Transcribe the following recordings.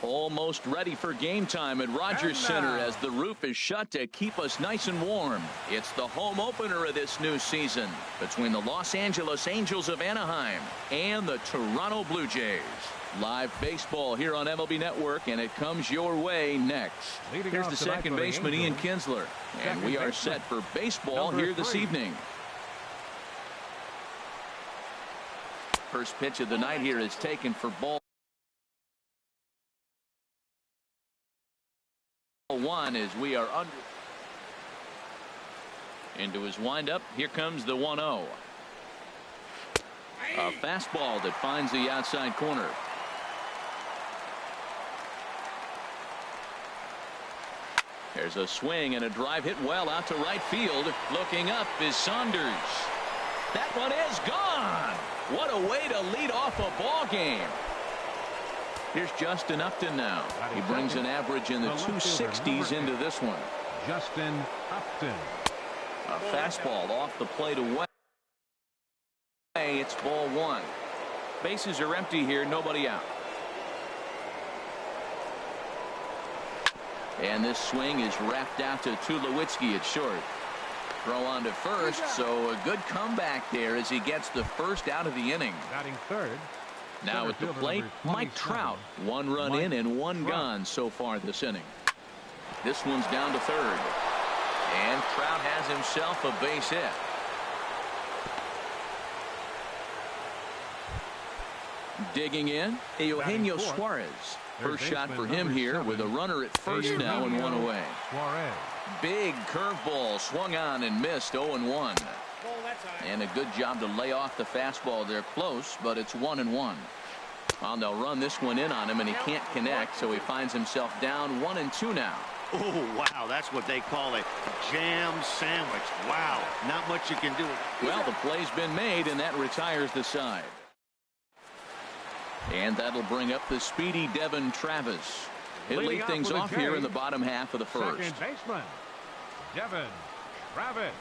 Almost ready for game time at Rogers Center as the roof is shut to keep us nice and warm. It's the home opener of this new season between the Los Angeles Angels of Anaheim and the Toronto Blue Jays. Live baseball here on MLB Network, and it comes your way next. Here's the second baseman, Ian Kinsler, and we are set for baseball here this evening. First pitch of the night here is taken for ball one as we are under. Into his windup. Here comes the 1-0. A fastball that finds the outside corner. There's a swing and a drive hit well out to right field. Looking up is Saunders. That one is gone. What a way to lead off a ball game. Here's Justin Upton now. He brings an average in the 260s into this one. Justin Upton. A fastball off the plate away. It's ball one. Bases are empty here. Nobody out. And this swing is wrapped out to Tulowitzki at short. Throw on to first, so a good comeback there as he gets the first out of the inning. Batting third. Now at the plate, Mike Trout. One run in and one gone so far this inning. This one's down to third. And Trout has himself a base hit. Digging in, Eugenio Suarez. First shot for him here with a runner at first now and one away. Big curveball swung on and missed. 0-1. And a good job to lay off the fastball there close, but it's 1-1. Well, they'll run this one in on him, and he can't connect, so he finds himself down 1-2 now. Oh, wow, that's what they call a jam sandwich. Wow, not much you can do. Well, the play's been made, and that retires the side. And that'll bring up the speedy Devin Travis. He'll lead things off here in the bottom half of the first. Second baseman, Devin Travis.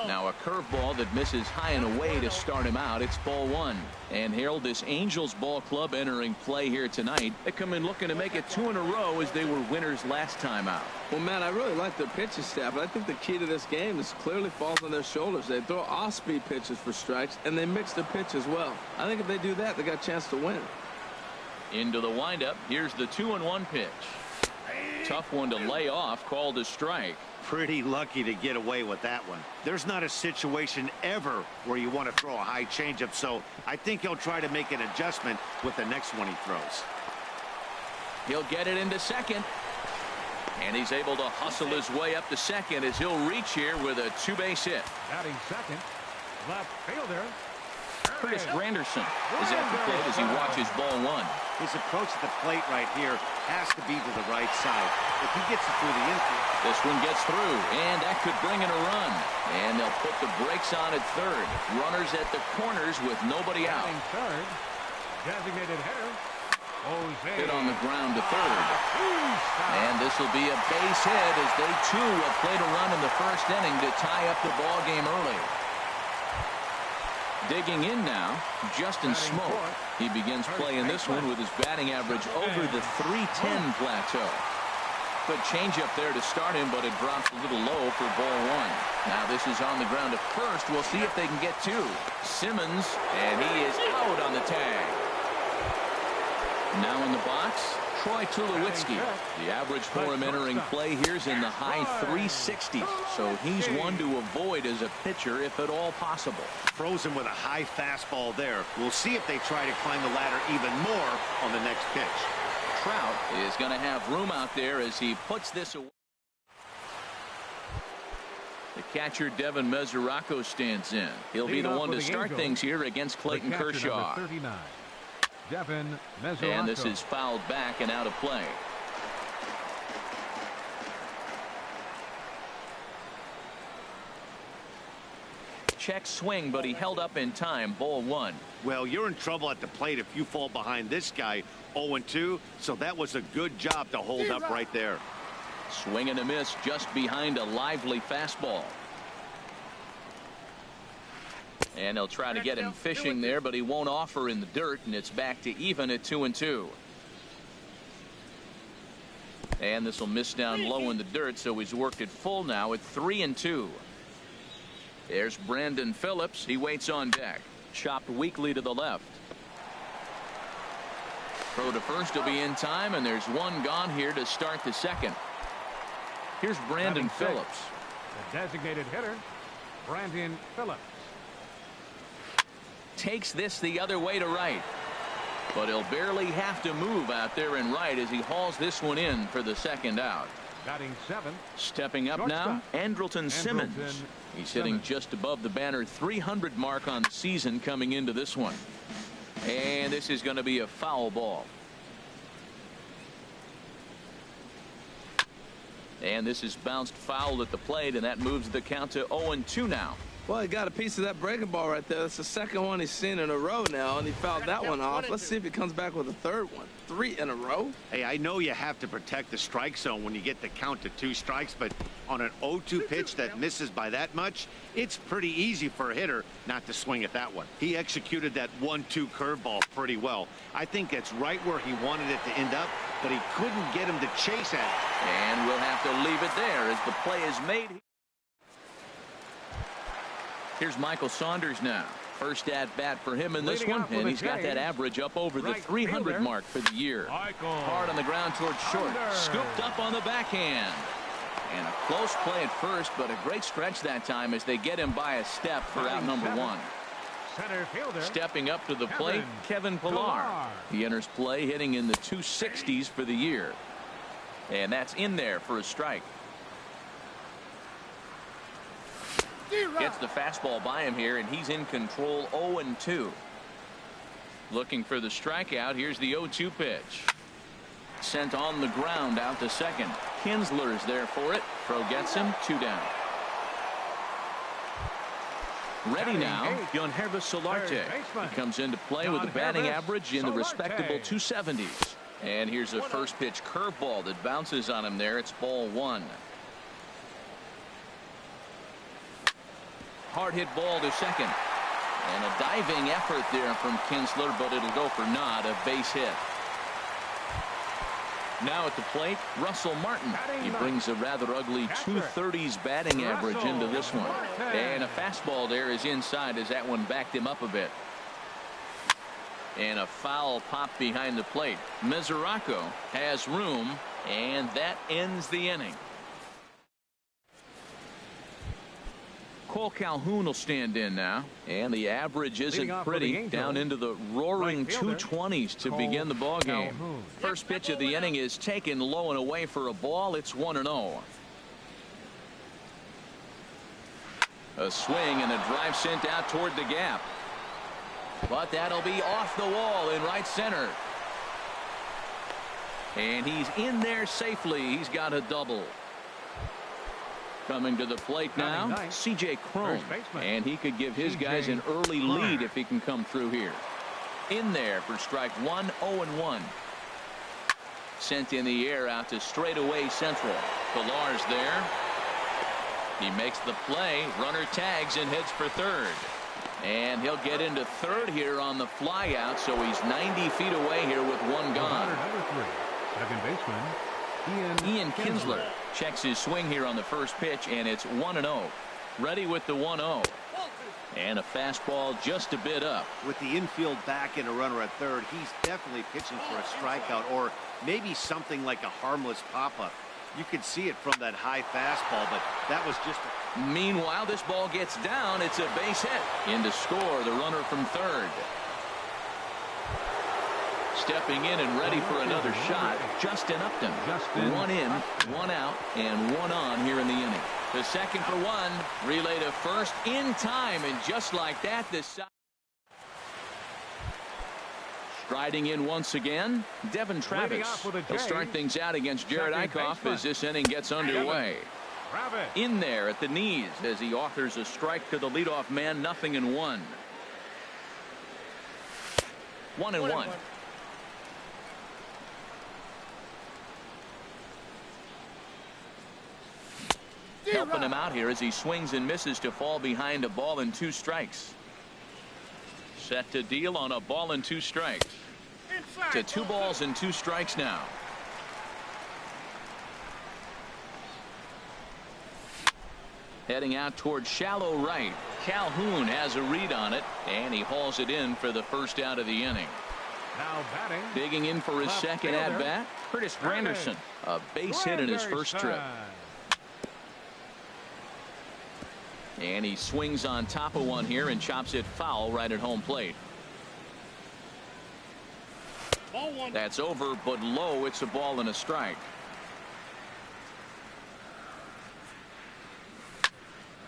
Now a curveball that misses high and away to start him out. It's ball one. And Harold, this Angels ball club entering play here tonight. They come in looking to make it 2 in a row as they were winners last time out. Well, man, I really like their pitching staff, but I think the key to this game is clearly falls on their shoulders. They throw off-speed pitches for strikes, and they mix the pitch as well. I think if they do that, they got a chance to win. Into the windup. Here's the 2-1 pitch. Tough one to lay off, called a strike. Pretty lucky to get away with that one. There's not a situation ever where you want to throw a high changeup, so I think he'll try to make an adjustment with the next one he throws. He'll get it into second. And he's able to hustle his way up to second as he'll reach here with a 2-base hit. Batting second, left fielder Curtis Granderson is at the plate as he watches ball one. His approach at the plate right here has to be to the right side. If he gets it through the infield. This one gets through, and that could bring in a run. And they'll put the brakes on at third. Runners at the corners with nobody out. Third, designated hitter, hit on the ground to third. And this will be a base hit as they too will play to run in the first inning to tie up the ball game early. Digging in now, Justin Smoke. He begins playing this one with his batting average over the .310 plateau. Good changeup there to start him, but it drops a little low for ball one. Now this is on the ground at first. We'll see if they can get two. Simmons, and he is out on the tag. Now in the box, Troy Tulowitzki. The average for him entering play here is in the high 360s, so he's one to avoid as a pitcher if at all possible. Frozen with a high fastball there. We'll see if they try to climb the ladder even more on the next pitch. Trout is going to have room out there as he puts this away. The catcher Devin Mesoraco stands in. He'll be the one to start things here against Clayton Kershaw. Devin Mesoraco. And this is fouled back and out of play. Check swing, but he held up in time. Ball one. Well, you're in trouble at the plate if you fall behind this guy. 0-2, so that was a good job to hold up right there. Swing and a miss just behind a lively fastball. And he'll try to get him fishing there, but he won't offer in the dirt, and it's back to even at 2-2. And this will miss down low in the dirt, so he's worked it full now at 3-2. There's Brandon Phillips. He waits on deck. Chopped weakly to the left. Throw to first will be in time, and there's one gone here to start the second. Here's Brandon Phillips. The designated hitter, Brandon Phillips. Takes this the other way to right. But he'll barely have to move out there in right as he hauls this one in for the second out. Batting seventh. Stepping up now, Andrelton Simmons. He's hitting just above the banner 300 mark on the season coming into this one. And this is going to be a foul ball. And this is bounced foul at the plate, and that moves the count to 0-2 now. Well, he got a piece of that breaking ball right there. That's the second one he's seen in a row now, and he fouled that one off. Let's see if he comes back with a third one. 3 in a row. Hey, I know you have to protect the strike zone when you get the count to 2 strikes, but on an 0-2 pitch that misses by that much, it's pretty easy for a hitter not to swing at that one. He executed that 1-2 curveball pretty well. I think it's right where he wanted it to end up, but he couldn't get him to chase at it. And we'll have to leave it there as the play is made. Here's Michael Saunders now. First at bat for him in this one, and he's got that average up over the 300 mark for the year. Hard on the ground towards short. Scooped up on the backhand. And a close play at first, but a great stretch that time as they get him by a step for out number 1. Center fielder. Stepping up to the plate, Kevin Pillar. He enters play hitting in the 260s for the year. And that's in there for a strike. Gets the fastball by him here, and he's in control 0-2. Looking for the strikeout. Here's the 0-2 pitch. Sent on the ground out to second. Kinsler's there for it. Throw gets him. 2 down. Ready now, Yonhervis Solarte. He comes into play with a batting average in the respectable 270s. And here's a first pitch curveball that bounces on him there. It's ball 1. Hard hit ball to second. And a diving effort there from Kinsler, but it'll go for naught, a base hit. Now at the plate, Russell Martin. He brings a rather ugly 230s batting average into this one. And a fastball there is inside as that one backed him up a bit. And a foul pop behind the plate. Mesoraco has room, and that ends the inning. Cole Calhoun will stand in now, and the average isn't pretty, down into the roaring 220s to begin the ball game. First pitch of the inning is taken low and away for a ball. It's 1-0. A swing and a drive sent out toward the gap, but that'll be off the wall in right center, and he's in there safely. He's got a double. Coming to the plate now, C.J. Cron, and he could give his guys an early lead if he can come through here. In there for strike 1, 0-1. Sent in the air out to straightaway central. Pillar's there. He makes the play. Runner tags and heads for third. And he'll get into third here on the fly out, so he's 90 feet away here with one gone. Number 3, second baseman, Ian Kinsler checks his swing here on the first pitch, and it's 1-0. Ready with the 1-0. And a fastball just a bit up. With the infield back and a runner at third, he's definitely pitching for a strikeout or maybe something like a harmless pop-up. You could see it from that high fastball, but that was just a... Meanwhile, this ball gets down. It's a base hit. In to score, the runner from third. Stepping in and ready for another shot, Justin Upton. One in, one out, and one on here in the inning. The second for one, relay to first in time, and just like that, the side. Striding in once again, Devin Travis. He'll start things out against Jared Eichhoff as this inning gets underway. In there at the knees as he offers a strike to the leadoff man, 0-1. 1-1. Helping him out here as he swings and misses to fall behind a ball and 2 strikes. Set to deal on a ball and 2 strikes. To 2 balls and 2 strikes now. Heading out towards shallow right. Calhoun has a read on it, and he hauls it in for the first out of the inning. Now batting. Digging in for his second at-bat, Curtis Granderson. A base hit in his first trip. And he swings on top of one here and chops it foul right at home plate. That's over, but low. It's a ball and a strike.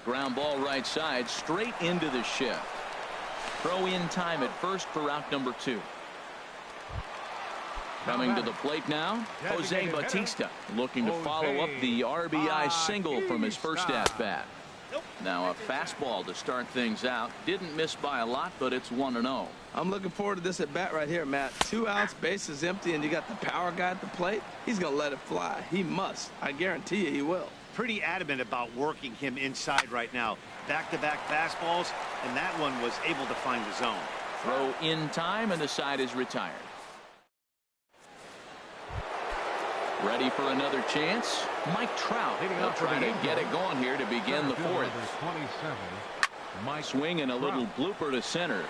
Ground ball right side, straight into the shift. Throw in time at first for out number 2. Coming to the plate now, Jose Bautista, looking to follow up the RBI single from his first at-bat. Now a fastball to start things out. Didn't miss by a lot, but it's 1-0. I'm looking forward to this at bat right here, Matt. 2 outs, bases empty, and you got the power guy at the plate. He's going to let it fly. He must. I guarantee you he will. Pretty adamant about working him inside right now. Back-to-back fastballs, and that one was able to find the zone. Throw in time, and the side is retired. Ready for another chance. Mike Trout will try to get it going here to begin the fourth. Swing and a little blooper to center.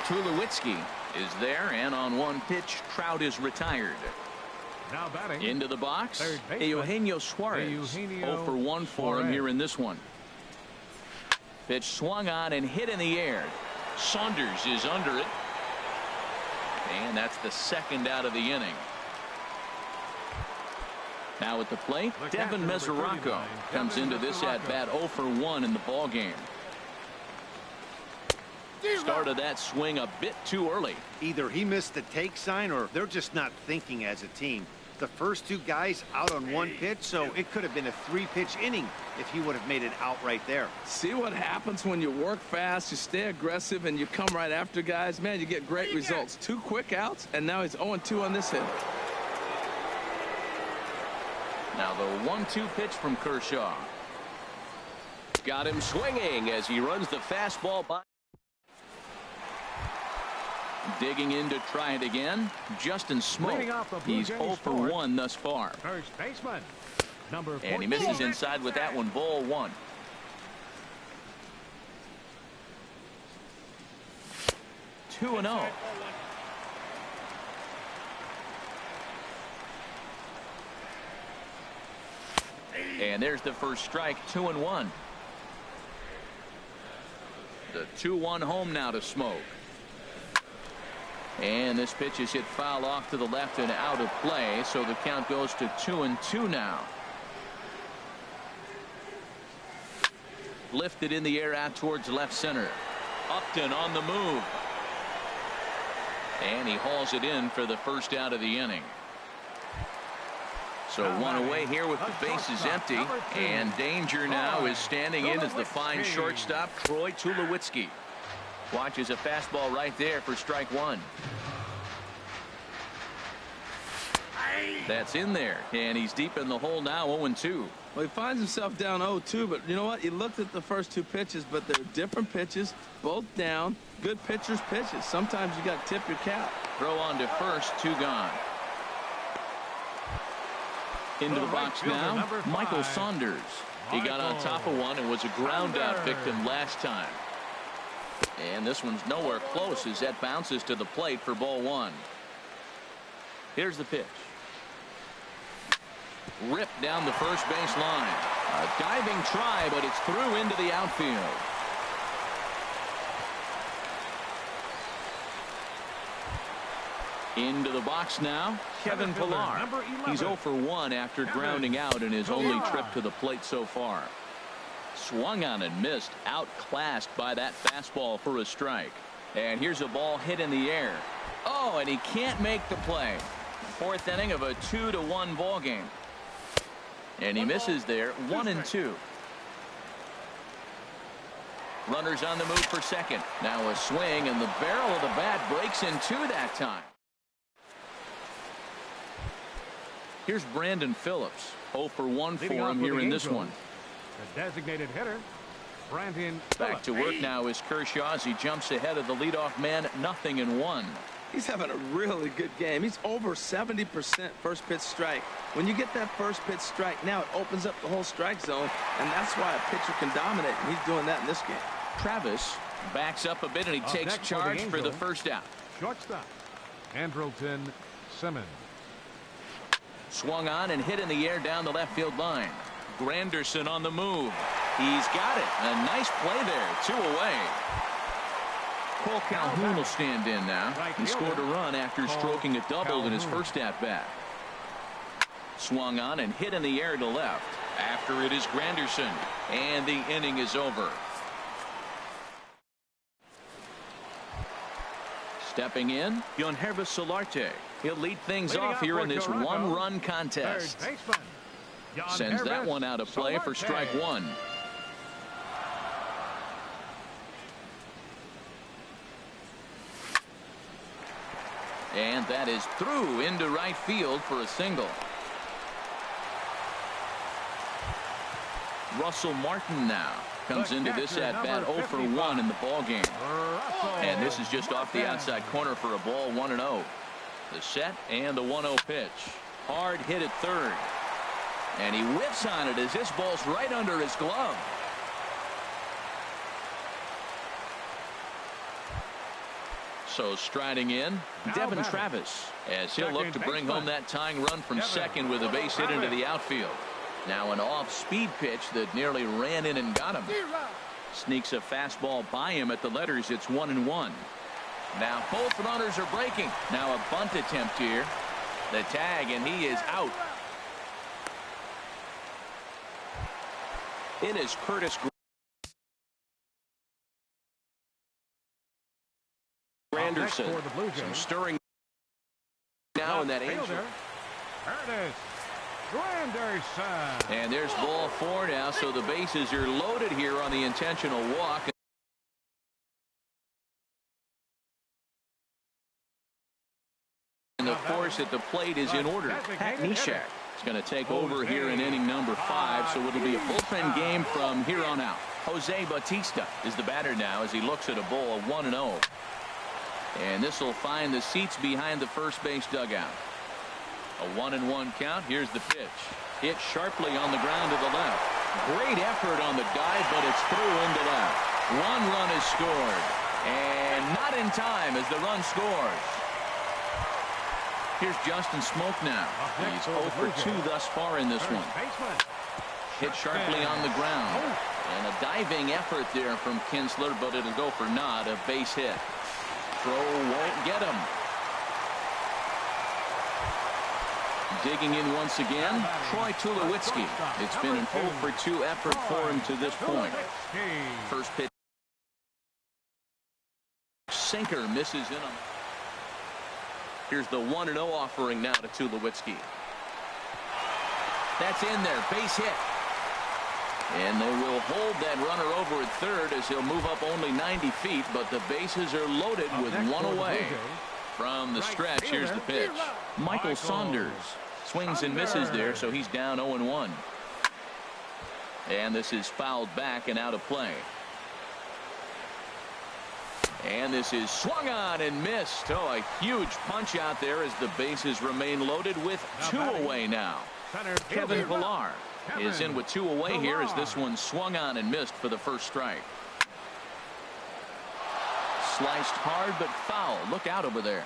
Tulowitzki is there, and on one pitch, Trout is retired. Now batting. Into the box, Eugenio Suarez. 0 for 1 for him here in this one. Pitch swung on and hit in the air. Saunders is under it. And that's the second out of the inning. Now at the plate, Devin Mesoraco comes into this at-bat 0 for 1 in the ballgame. Started that swing a bit too early. Either he missed the take sign or they're just not thinking as a team. The first 2 guys out on 1 pitch, so it could have been a 3-pitch inning if he would have made it out right there. See what happens when you work fast, you stay aggressive, and you come right after guys. Man, you get great results. 2 quick outs, and now he's 0-2 on this hit. Now the 1-2 pitch from Kershaw. Got him swinging as he runs the fastball by. Digging in to try it again, Justin Smoak. He's 0 for 1 thus far. First baseman, number 14. And he misses inside with that one, ball 1. Two and 0. And there's the first strike, 2-1. The 2-1 home now to Smoak. And this pitch is hit foul off to the left and out of play, so the count goes to 2-2 now. Lifted in the air out towards left center. Upton on the move. And he hauls it in for the first out of the inning. So 1 away here with the bases empty, and danger now is standing in as the fine shortstop Troy Tulowitzki. Watches a fastball right there for strike 1. That's in there, and he's deep in the hole now, 0-2. Well, he finds himself down 0-2, but you know what? He looked at the first 2 pitches, but they're different pitches, both down. Good pitchers' pitches. Sometimes you got to tip your cap. Throw on to first, 2 gone. Into the box now, Michael Saunders. He got on top of one and was a ground out victim last time. And this one's nowhere close as that bounces to the plate for ball 1. Here's the pitch. Ripped down the first base line. A diving try, but it's through into the outfield. Into the box now, Kevin Pillar. He's 0 for 1 after grounding out in his only trip to the plate so far. Swung on and missed, outclassed by that fastball for a strike. And here's a ball hit in the air. Oh, and he can't make the play. 4th inning of a 2-1 ball game. And he misses there, 1-2. Runners on the move for second. Now a swing, and the barrel of the bat breaks in 2 that time. Here's Brandon Phillips. 0 for 1 for him here in this one. The designated hitter, Brandon Back to work now is Kershaw as he jumps ahead of the leadoff man, 0-1. He's having a really good game. He's over 70% first pitch strike. When you get that first pitch strike, now it opens up the whole strike zone, and that's why a pitcher can dominate, and he's doing that in this game. Travis backs up a bit, and he takes charge for the first out. Shortstop, Andrelton Simmons. Swung on and hit in the air down the left field line. Granderson on the move. He's got it. A nice play there. 2 away. Cole Calhoun will stand in now. He scored a run after stroking a double in his first at-bat. Swung on and hit in the air to left. After it is Granderson. And the inning is over. Stepping in, Yonhervis Solarte. He'll lead things off here in this one-run contest. Sends that one out of play for strike one. And that is through into right field for a single. Russell Martin now comes into this at-bat 0 for 1 in the ballgame. And this is just off the outside corner for a ball, 1-0. The set and the 1-0 pitch. Hard hit at third. And he whiffs on it as this ball's right under his glove. So striding in, Devin Travis, as he'll look to bring home that tying run from second with a base hit into the outfield. Now an off-speed pitch that nearly ran in and got him. Sneaks a fastball by him at the letters. It's 1-1. Now both runners are breaking. Now a bunt attempt here. The tag, and he is out. It is Curtis Granderson. Some stirring now in that Angel. There it is. Granderson. And there's ball 4 now, so the bases are loaded here on the intentional walk. And the force at the plate is in order. Pat Neshek is going to take over here in inning number 5, so it'll be a bullpen game from here on out. Jose Bautista is the batter now as he looks at a ball, 1-0. And this will find the seats behind the first base dugout. A 1-1 count. Here's the pitch. Hit sharply on the ground to the left. Great effort on the dive, but it's through into left. 1 run is scored. And not in time as the run scores. Here's Justin Smoke now. He's 0 for 2 thus far in this one. Hit sharply on the ground. And a diving effort there from Kinsler, but it'll go for naught. A base hit. Throw won't get him. Digging in once again, Troy Tulowitzki. It's been an 0 for 2 effort for him to this point. First pitch. Sinker misses in him. Here's the 1-0 offering now to Tulowitzki. That's in there. Base hit. And they will hold that runner over at third as he'll move up only 90 feet, but the bases are loaded with 1 away. From the stretch, here's the pitch. Michael Saunders swings and misses there, so he's down 0-1. And this is fouled back and out of play. And this is swung on and missed. Oh, a huge punch out there as the bases remain loaded with 2 away now. Kevin Pillar is in with 2 away here as this one swung on and missed for the first strike. Sliced hard but foul. Look out over there.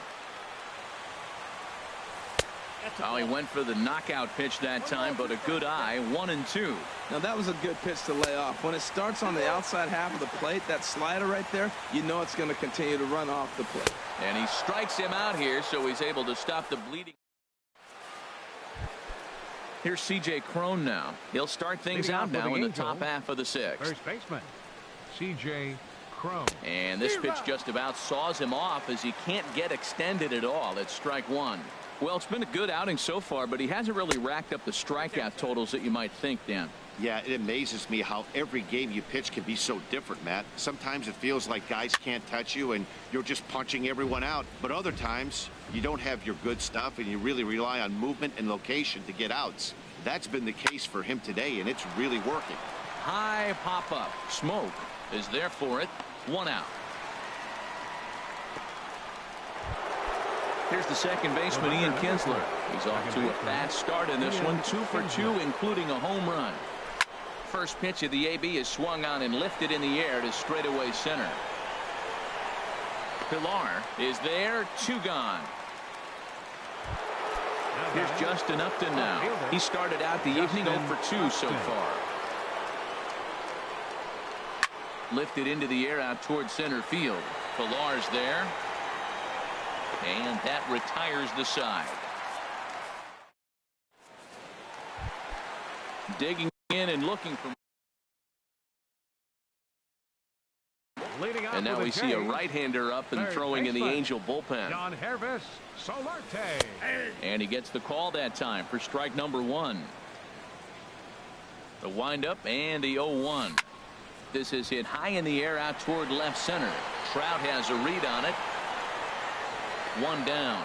Oh, he went for the knockout pitch that time, but a good eye. 1-2. Now that was a good pitch to lay off. When it starts on the outside half of the plate, that slider right there, you know it's going to continue to run off the plate. And he strikes him out here, so he's able to stop the bleeding. Here's C.J. Cron now. He'll start things out now in the top half of the 6th. First baseman, C.J. Cron. And this pitch just about saws him off as he can't get extended at all. It's strike 1. Well, it's been a good outing so far, but he hasn't really racked up the strikeout totals that you might think, Dan. Yeah, it amazes me how every game you pitch can be so different, Matt. Sometimes it feels like guys can't touch you and you're just punching everyone out. But other times you don't have your good stuff and you really rely on movement and location to get outs. That's been the case for him today, and it's really working. High pop-up. Smoke is there for it. 1 out. Here's the second baseman, Ian Kinsler. He's off to a fast start in this one, 2 for 2, including a home run. First pitch of the AB is swung on and lifted in the air to straightaway center. Pilar is there, 2 gone. Here's Justin Upton now. He started out the evening 0 for 2 so far. Lifted into the air out toward center field. Pilar's there. And that retires the side. Digging in and looking for. And now we see a right-hander up and throwing in the Angel bullpen. And he gets the call that time for strike number 1. The windup and the 0-1. This is hit high in the air out toward left center. Trout has a read on it. 1 down.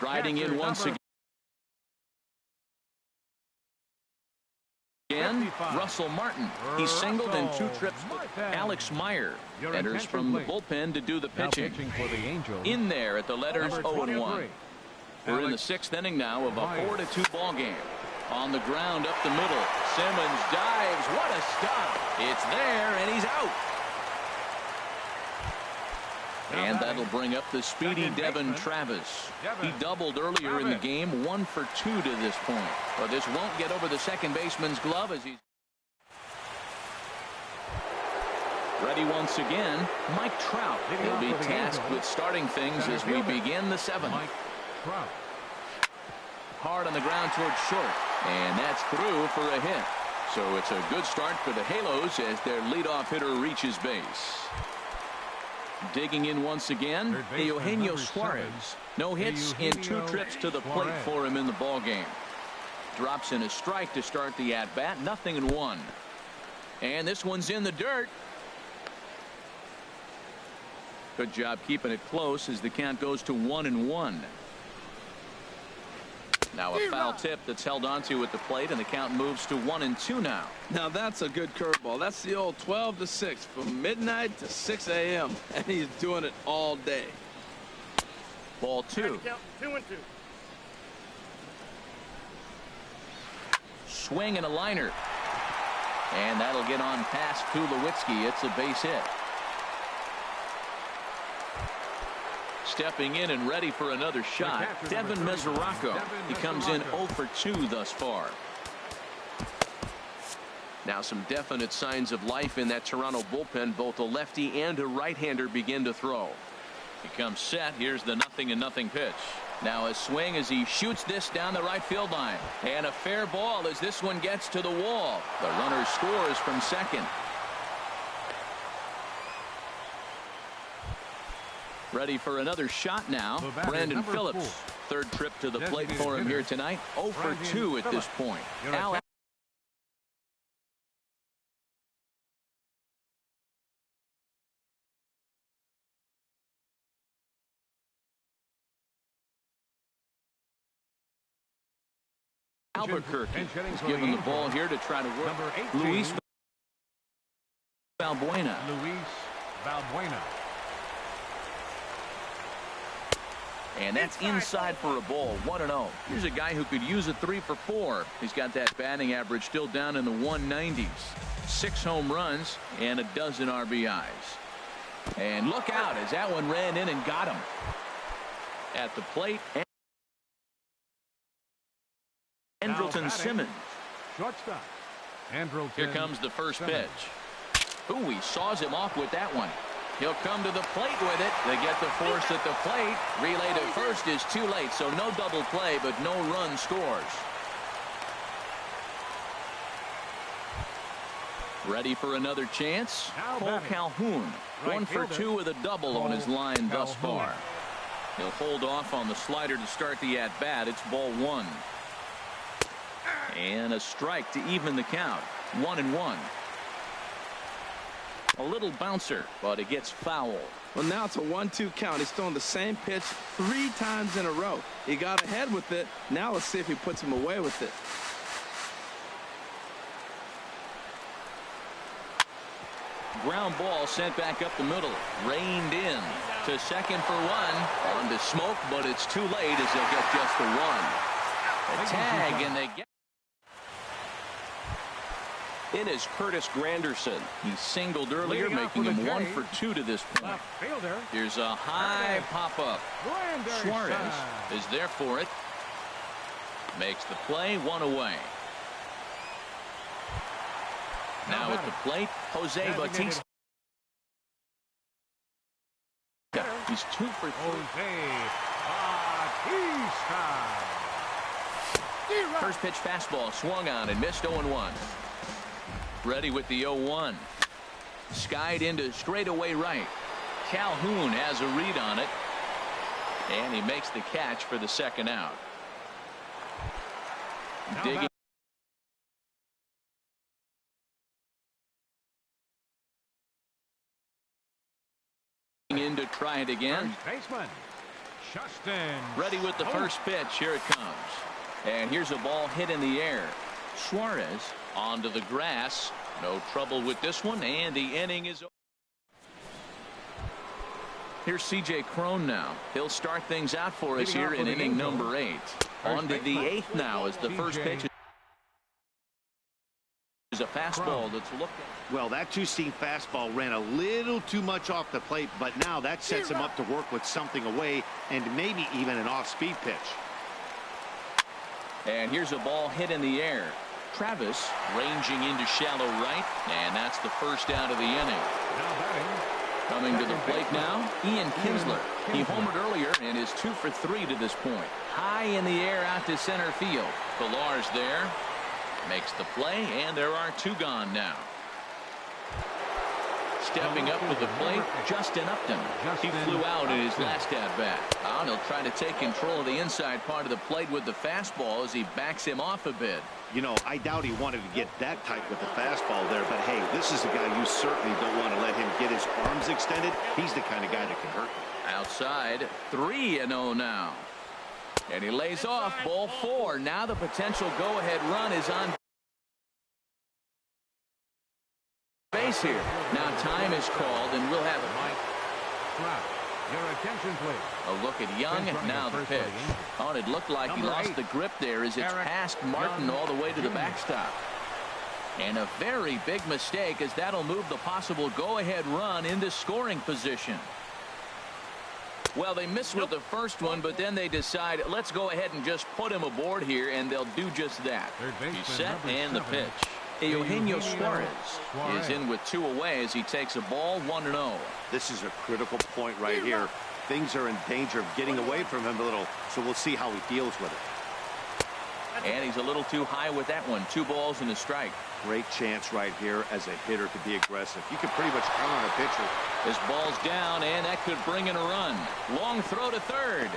Riding in once again. Russell Martin. He singled in 2 trips. Alex Meyer enters from the bullpen to do the pitching. In there at the letters 0-1. We're in the 6th inning now of a 4-2 ball game. On the ground up the middle. Simmons dives. What a stop. It's there and he's out. And that'll bring up the speedy Devin Travis. He doubled earlier in the game, 1 for 2 to this point. But this won't get over the second baseman's glove as he's ready once again. Mike Trout will be tasked with starting things as we begin the 7th. Hard on the ground towards short. And that's through for a hit. So it's a good start for the Halos as their leadoff hitter reaches base. Digging in once again, Eugenio Suarez. No hits in 2 trips to the plate for him in the ball game. Drops in a strike to start the at-bat. 0-1. And this one's in the dirt. Good job keeping it close as the count goes to 1-1. Now a foul tip that's held onto at the plate, and the count moves to 1-2 now. Now that's a good curveball. That's the old 12-6 from midnight to 6 a.m. and he's doing it all day. Ball 2. 2-2. Swing and a liner. And that'll get on past Tulowitzki. It's a base hit. Stepping in and ready for another shot, Devin Mesoraco. He comes in 0 for 2 thus far. Now some definite signs of life in that Toronto bullpen. Both a lefty and a right-hander begin to throw. He comes set. Here's the 0-0 pitch. Now a swing as he shoots this down the right field line. And a fair ball as this one gets to the wall. The runner scores from second. Ready for another shot now. Brandon Phillips. 3rd trip to the plate for him here tonight. 0 for 2 at this point. Albuquerque is given the ball here to try to work. Luis Valbuena. And that's inside for a ball. 1-0. Here's a guy who could use a 3 for 4. He's got that batting average still down in the 190s. 6 home runs and a dozen RBIs. And look out as that one ran in and got him. At the plate, Andrelton Simmons. Shortstop. Here comes the first pitch. Ooh, he saws him off with that one. He'll come to the plate with it. They get the force at the plate. Relay to first is too late, so no double play, but no run scores. Ready for another chance? Cole Calhoun. 1 for 2 with a double on his line thus far. He'll hold off on the slider to start the at-bat. It's ball 1. And a strike to even the count. 1-1. A little bouncer, but it gets foul. Well, now it's a 1-2 count. He's throwing the same pitch 3 times in a row. He got ahead with it. Now let's see if he puts him away with it. ground ball sent back up the middle. Reined in to second for one. On to Smoke, but it's too late as they'll get just the one. A tag, and they get. In is Curtis Granderson. He singled earlier, making him 1 for 2 to this point. Here's a high pop-up. Suarez is there for it. Makes the play, 1 away. Now at the plate, Jose Bautista. He's 2 for 3. First pitch fastball swung on and missed 0-1. Ready with the 0-1. Skied into straightaway right. Calhoun has a read on it. And he makes the catch for the second out. Digging in to try it again. Ready with the first pitch. Here it comes. And here's a ball hit in the air. Suarez onto the grass. No trouble with this one, and the inning is over. Here's C.J. Cron now. He'll start things out for us here in inning number 8. On to the 8th now as the first pitch is a fastball that's looked at. Well, that two-seam fastball ran a little too much off the plate, but now that sets him up to work with something away and maybe even an off-speed pitch. And here's a ball hit in the air. Travis ranging into shallow right, and that's the first out of the inning. Coming to the plate now, Ian Kinsler. He homered earlier and is 2 for 3 to this point. High in the air out to center field. Pillar's there. Makes the play, and there are 2 gone now. Stepping up to the plate, Justin Upton. He flew out in his last at-bat. He'll try to take control of the inside part of the plate with the fastball as he backs him off a bit. You know, I doubt he wanted to get that tight with the fastball there, but hey, this is a guy you certainly don't want to let him get his arms extended. He's the kind of guy that can hurt you. Outside, 3-0 now. And he lays off, ball 4. Now the potential go-ahead run is on base here. Now time is called, and we'll have it. Your attention, please. A look at Young, now the pitch. Oh, it looked like he lost the grip there as it's past Martin all the way to the backstop. And a very big mistake, as that'll move the possible go-ahead run into scoring position. Well, they missed with the first one, but then they decide, let's go ahead and just put him aboard here, and they'll do just that. He's set, and the pitch. Eugenio Suarez is in with 2 away as he takes a ball 1-0. This is a critical point right here. Things are in danger of getting away from him a little, so we'll see how he deals with it. And he's a little too high with that one. 2 balls and a strike. Great chance right here as a hitter to be aggressive. You can pretty much count on a pitcher. This ball's down, and that could bring in a run. Long throw to third.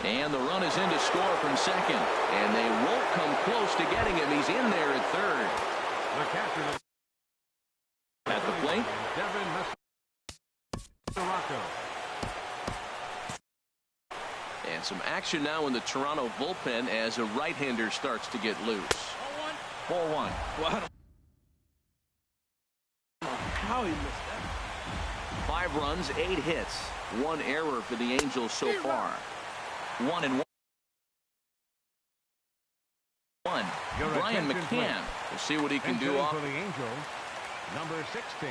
And the run is in to score from second. And they won't come close to getting him. He's in there at third. At the plate. And some action now in the Toronto bullpen as a right-hander starts to get loose. Ball 1. Well, I don't know how he missed that. 5 runs, 8 hits. 1 error for the Angels so far. 1-1. Brian McCann. We'll see what he can do off. For the Angels, number 16,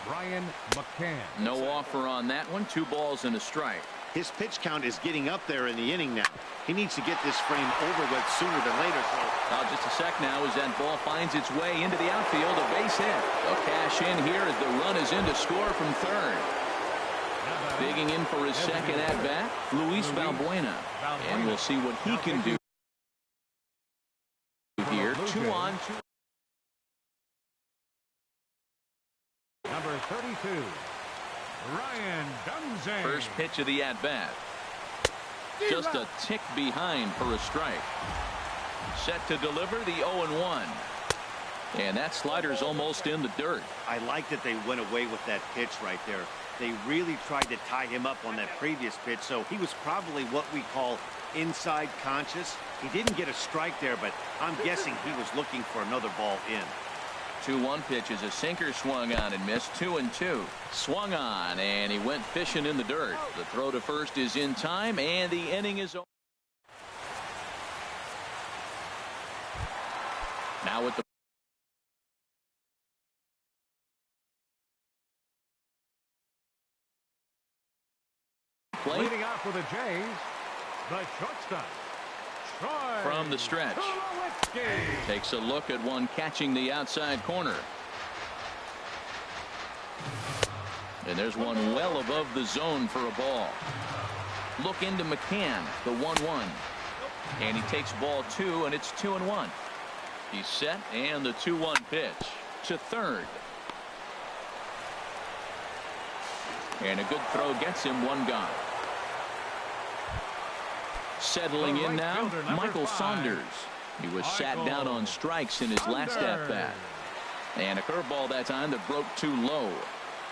Brian McCann. No offer on that one. 2 balls and a strike. His pitch count is getting up there in the inning now. He needs to get this frame over with sooner than later. Just a sec now as that ball finds its way into the outfield. A base hit. They'll cash in here as the run is in to score from third. Digging in for his second at-bat, Luis Valbuena. And we'll see what he can do here. 2 on, 2. Number 32, Ryan Dunsey. First pitch of the at-bat. Just a tick behind for a strike. Set to deliver the 0-1. And that slider's almost in the dirt. I like that they went away with that pitch right there. They really tried to tie him up on that previous pitch, so he was probably what we call inside conscious. He didn't get a strike there, but I'm guessing he was looking for another ball in. 2-1 pitch is a sinker, swung on and missed. 2-2. Swung on, and he went fishing in the dirt. The throw to first is in time, and the inning is over. Now with the plate. Leading off for the Jays, the shortstop, Troy. From the stretch. Takes a look at one catching the outside corner. And there's one well above the zone for a ball. Look into McCann, the 1-1. And he takes ball 2, and it's 2-1. He's set, and the 2-1 pitch to third. And a good throw gets him one gone. Settling in now, Michael Saunders. He was sat down on strikes in his last at-bat. And a curveball that time that broke too low.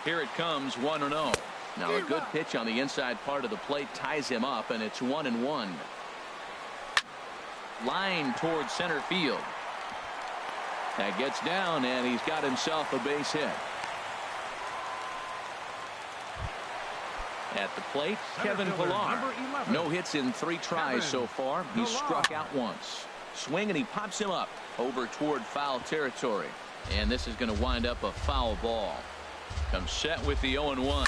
Here it comes, 1-0. Now a good pitch on the inside part of the plate ties him up, and it's 1-1. Line towards center field. That gets down, and he's got himself a base hit. At the plate, Kevin Pillar. No hits in 3 tries so far. He's struck out once. Swing, and he pops him up over toward foul territory. And this is going to wind up a foul ball. Comes set with the 0-1.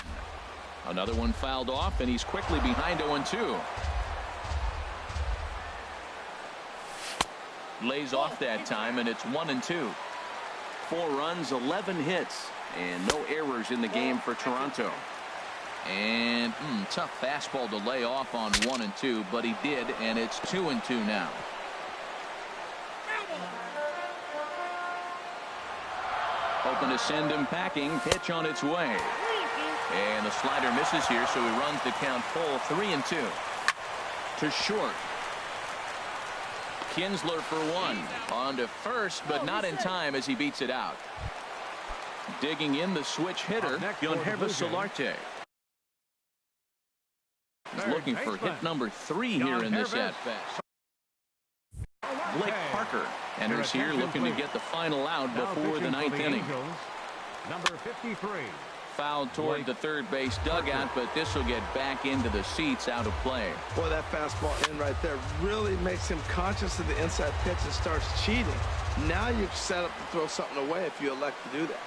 Another one fouled off, and he's quickly behind 0-2. Lays off that time, and it's 1-2. 4 runs, 11 hits, and no errors in the game for Toronto. And tough fastball to lay off on 1-2, but he did, and it's 2-2 now. Hoping to send him packing. Pitch on its way. And the slider misses here, so he runs the count full. 3-2. To short. Kinsler for 1. On to first, but not in time as he beats it out. Digging in the switch hitter, Yonhervis Solarte. He's looking for hit number 3 here in this at-bat. Blake Parker enters here looking to get the final out before the 9th inning. Number 53. Fouled toward the third base dugout, but this will get back into the seats, out of play. Boy, that fastball in right there really makes him conscious of the inside pitch and starts cheating. Now you're set up to throw something away if you elect to do that.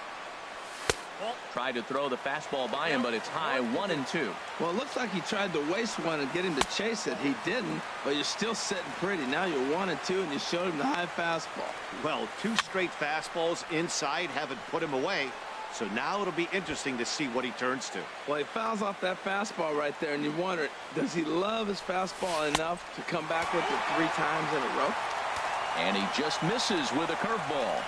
Tried to throw the fastball by him, but it's high. 1-2. Well, it looks like he tried to waste one and get him to chase it. He didn't, but you're still sitting pretty. Now you're 1-2, and you showed him the high fastball. Well, 2 straight fastballs inside haven't put him away. So now it'll be interesting to see what he turns to. Well, he fouls off that fastball right there, and you wonder, does he love his fastball enough to come back with it 3 times in a row? And he just misses with a curveball.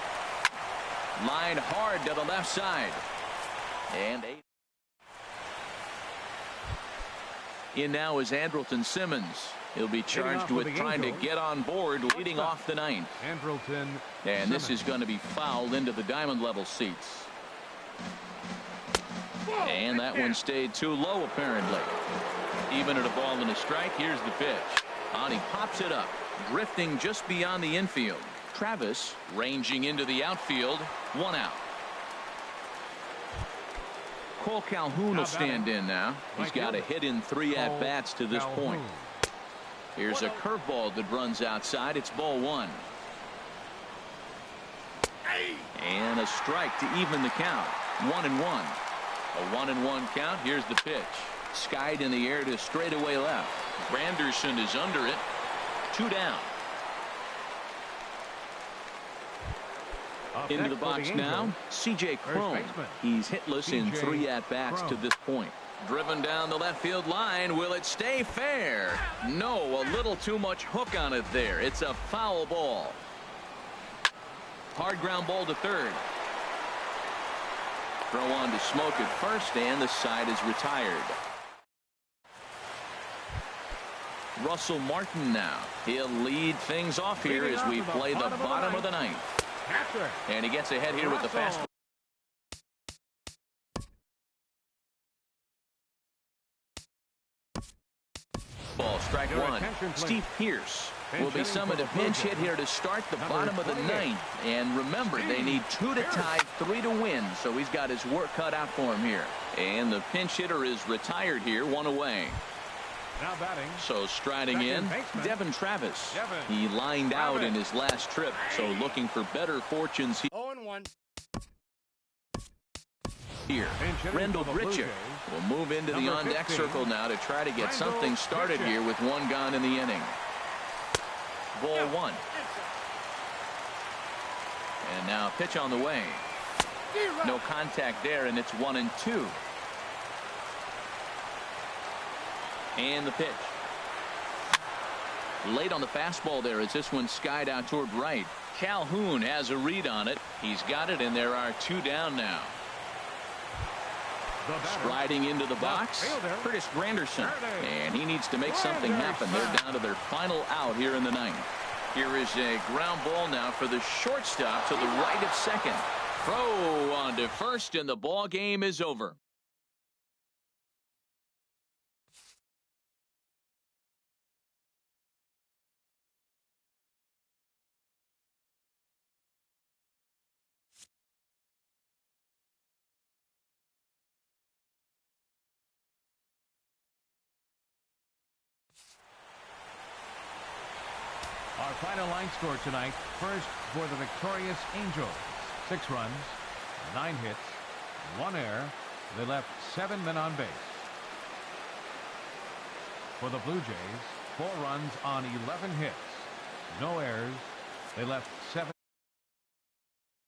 Line hard to the left side. And 8. In now is Andrelton Simmons. He'll be charged with trying to get on board, leading off the 9th. And this is going to be fouled into the diamond level seats. And that one stayed too low, apparently. Even at a ball and a strike, here's the pitch. And he pops it up, drifting just beyond the infield. Travis ranging into the outfield. 1 out. Cole Calhoun will stand in now. He's got a hit in 3 at-bats to this point. Here's a curveball that runs outside. It's ball 1. And a strike to even the count. 1-1. A 1-1 count. Here's the pitch. Skied in the air to straightaway left. Granderson is under it. 2 down. Into the box now, C.J. Cron. He's hitless in 3 at-bats to this point. Driven down the left field line. Will it stay fair? No, a little too much hook on it there. It's a foul ball. Hard ground ball to third. Throw on to Smoke at first, and the side is retired. Russell Martin now. He'll lead things off here as we play the bottom of the 9th. And he gets ahead here with the fastball. Ball strike 1. Steve Pearce will be summoned to pinch hit here to start the bottom of the ninth. And remember, they need 2 to tie, 3 to win, so he's got his work cut out for him here. And the pinch hitter is retired here, 1 away. Now batting. So striding in, Devin Travis. He lined out in his last trip, so looking for better fortunes here. 0-1. Rendell Grichuk will move into the on-deck circle now to try to get something started here with 1 gone in the inning. Ball 1. And now pitch on the way. No contact there, and it's 1-2. And the pitch. Late on the fastball there as this one skied out toward right. Calhoun has a read on it. He's got it, and there are 2 down now. Striding into the box, Curtis Granderson. And he needs to make something happen. They're down to their final out here in the ninth. Here is a ground ball now for the shortstop to the right of second. Throw on to first, and the ball game is over. Our final line score tonight. First for the victorious Angels. 6 runs, 9 hits, 1 error. They left 7 men on base. For the Blue Jays, 4 runs on 11 hits, no errors. They left